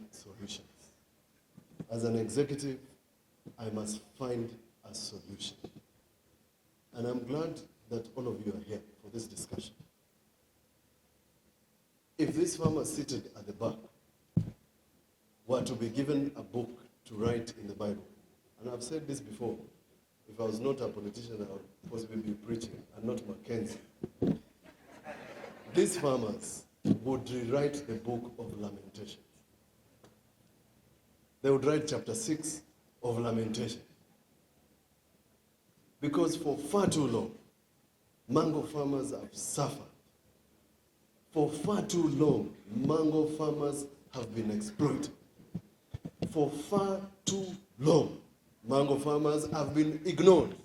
solutions. As an executive, I must find a solution. And I'm glad that all of you are here for this discussion. If these farmers seated at the back were to be given a book to write in the Bible, and I've said this before, if I was not a politician, I would possibly be preaching, and not Mackenzie. These farmers would rewrite the book of Lamentations. They would write chapter 6 of Lamentation. Because for far too long, mango farmers have suffered. For far too long, mango farmers have been exploited. For far too long, mango farmers have been ignored.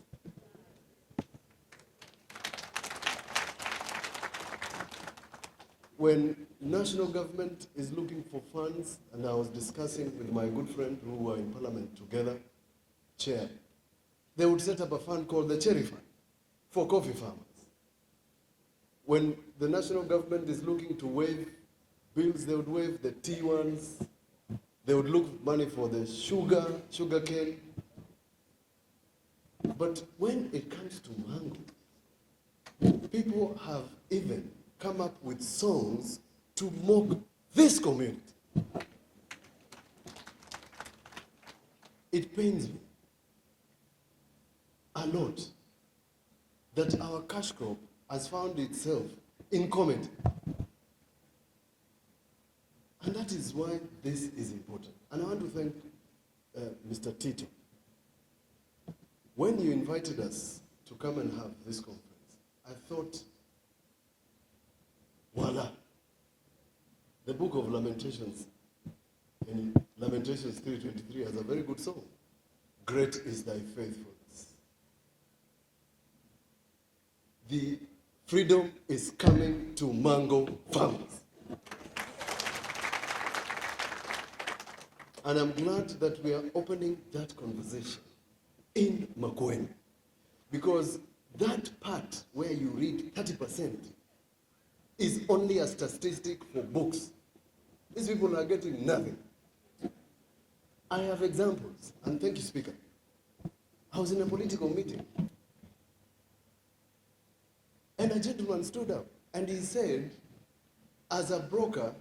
When national government is looking for funds, and I was discussing with my good friend who were in parliament together, chair, they would set up a fund called the Cherry Fund for coffee farmers. When the national government is looking to waive bills, they would waive the tea ones. They would look for money for the sugar cane. But when it comes to mango, people have even come up with songs to mock this community. It pains me a lot that our cash crop has found itself in comedy. And that is why this is important. And I want to thank Mr. Tito. When you invited us to come and have this conference, I thought, voila, the book of Lamentations, in Lamentations 3:23, has a very good song. Great is thy faithfulness. The freedom is coming to mango farmers. And I'm glad that we are opening that conversation in Makueni. Because that part where you read 30% is only a statistic for books. These people are getting nothing. I have examples, and thank you, Speaker. I was in a political meeting, and a gentleman stood up, and he said, as a broker,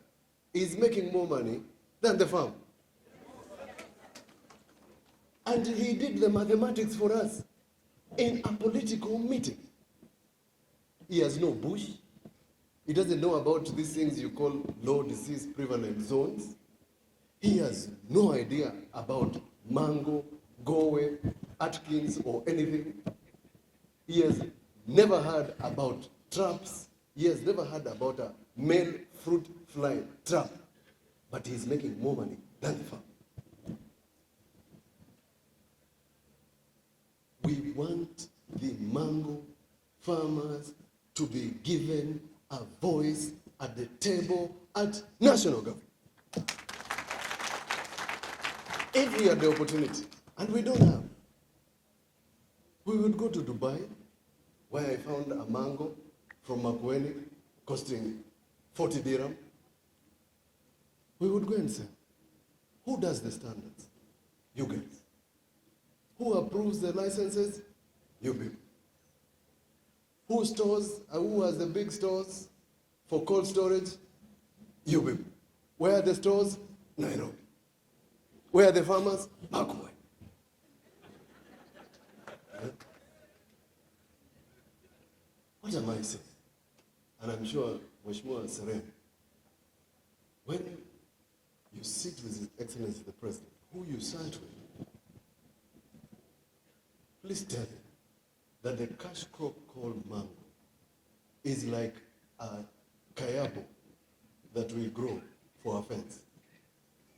he's making more money than the farm. And he did the mathematics for us in a political meeting. He has no bush. He doesn't know about these things you call low disease prevalent zones. He has no idea about mango, Gowe, Atkins, or anything. He has never heard about traps. He has never heard about a male fruit fly trap. But he's making more money than the farm. We want the mango farmers to be given a voice at the table at national government. If we had the opportunity, and we don't have, we would go to Dubai, where I found a mango from Makueni costing 40 dirham. We would go and say, who does the standards? You guys. Who approves the licenses? You people. Who stores, who has the big stores for cold storage? You people. Where are the stores? Nairobi. Where are the farmers? Makueni. What am I saying? And I'm sure Mheshimiwa Serem, when you sit with His Excellency the President, who you sat with, please tell him that the cash crop called mango is like a kayabo that we grow for our fence.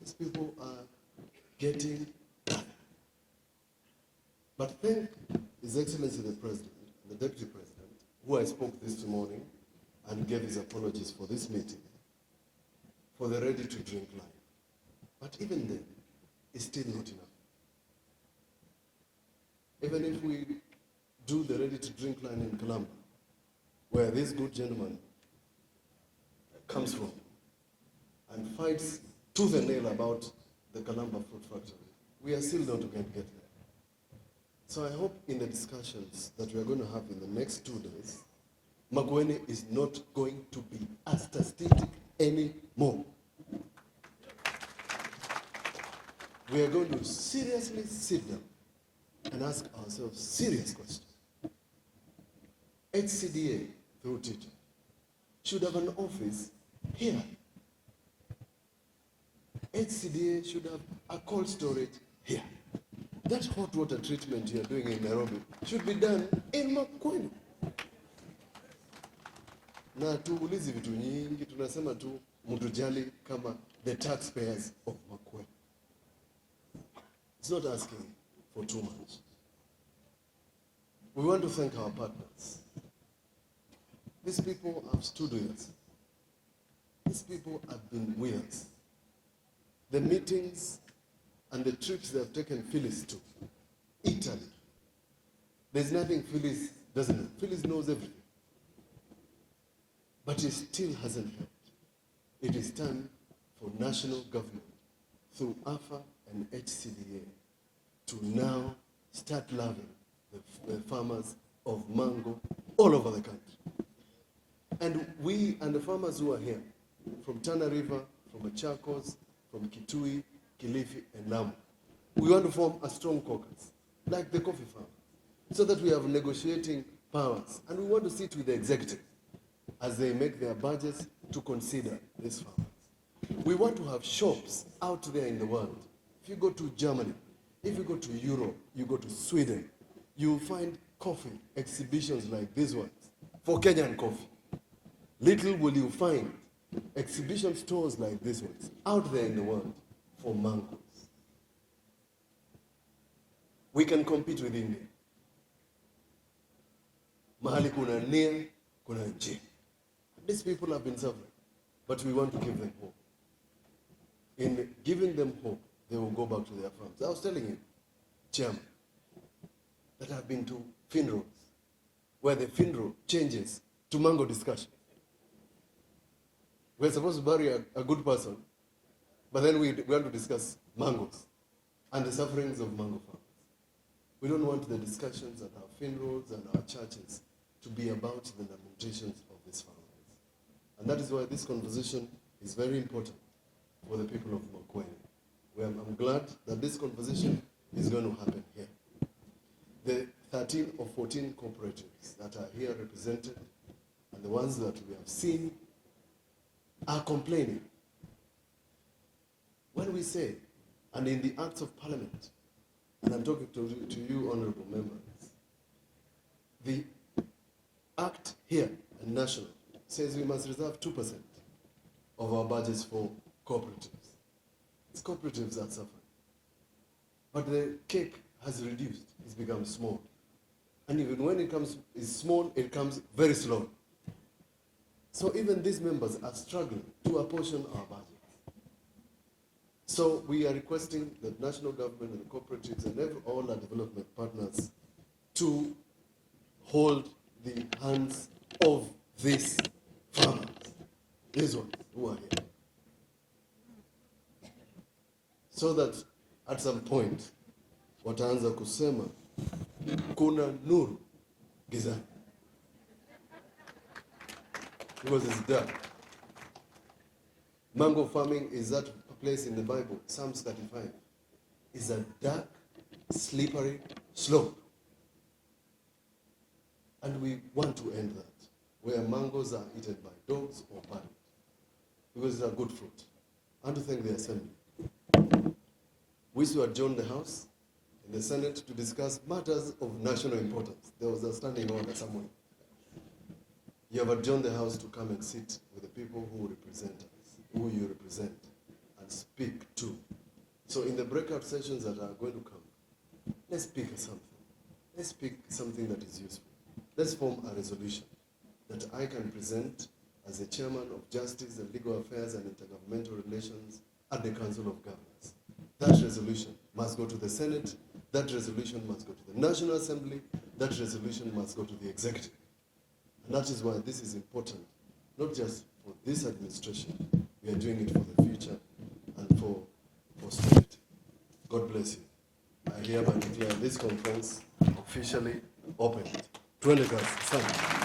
These people are getting nothing. But thank His Excellency the President, the Deputy President, who I spoke this morning and gave his apologies for this meeting, for the ready-to-drink line. But even then, it's still not enough. Even if we do the ready-to-drink line in Kalamba, where this good gentleman comes from, and fights tooth and nail about the Kalamba Fruit Factory. We are still not going to get there. So I hope in the discussions that we are going to have in the next 2 days, Makueni is not going to be statistic anymore. We are going to seriously sit down and ask ourselves serious questions. HCDA, through teaching, should have an office here. HCDA should have a cold storage here. That hot water treatment you are doing in Nairobi should be done in Makueni. Na tuulizi vitu nyingi, tunasema tu mtujali kama the taxpayers of Makueni. It's not asking for too much. We want to thank our partners. These people have stood with us. These people have been with us. The meetings and the trips they have taken Phyllis to, Italy. There's nothing Phyllis doesn't know. Phyllis knows everything. But it still hasn't helped. It is time for national government, through AFA and HCDA, to now start loving the farmers of mango all over the country. And we and the farmers who are here, from Tana River, from Machakos, from Kitui, Kilifi, and Lamu, we want to form a strong caucus, like the coffee farmers, so that we have negotiating powers. And we want to sit with the executive as they make their budgets to consider these farmers. We want to have shops out there in the world. If you go to Germany, if you go to Europe, you go to Sweden, you find coffee exhibitions like these ones for Kenyan coffee. Little will you find exhibition stores like these ones out there in the world for mangoes. We can compete with India. Mahali kuna nia, kuna njia. These people have been suffering, but we want to give them hope. In giving them hope, they will go back to their farms. I was telling you, Chairman, that I've been to funerals where the funeral changes to mango discussion. We're supposed to bury a good person, but then we want to discuss mangoes and the sufferings of mango farmers. We don't want the discussions at our funerals and our churches to be about the lamentations of these farmers. And that is why this conversation is very important for the people of Makueni. I'm glad that this conversation is going to happen here. The 13 or 14 cooperatives that are here represented and the ones that we have seen are complaining. When we say, and in the Acts of Parliament, and I'm talking to you, honorable members, the Act here and national says we must reserve 2% of our budgets for cooperatives. It's cooperatives that suffer. But the cake has reduced, it's become small. And even when it's small, it comes very slow. So even these members are struggling to apportion our budget. So we are requesting the national government and the cooperatives and all our development partners to hold the hands of these farmers, these ones who are here. So that at some point, wataanza kusema, kuna nuru gizani. Because it's dark. Mango farming is that place in the Bible, Psalms 35, is a dark, slippery slope. And we want to end that, where mangoes are eaten by dogs or burned, because it's a good fruit. I want to thank the Assembly. We used to adjourn the House in the Senate to discuss matters of national importance. There was a standing order somewhere. You have adjourned the House to come and sit with the people who represent us, who you represent, and speak to. So in the breakout sessions that are going to come, let's pick something. Let's pick something that is useful. Let's form a resolution that I can present as the Chairman of Justice and Legal Affairs and Intergovernmental Relations at the Council of Governors. That resolution must go to the Senate. That resolution must go to the National Assembly. That resolution must go to the Executive. And that is why this is important, not just for this administration. We are doing it for the future and God bless you. I hereby declare this conference officially opened. Twende kazi. Asante.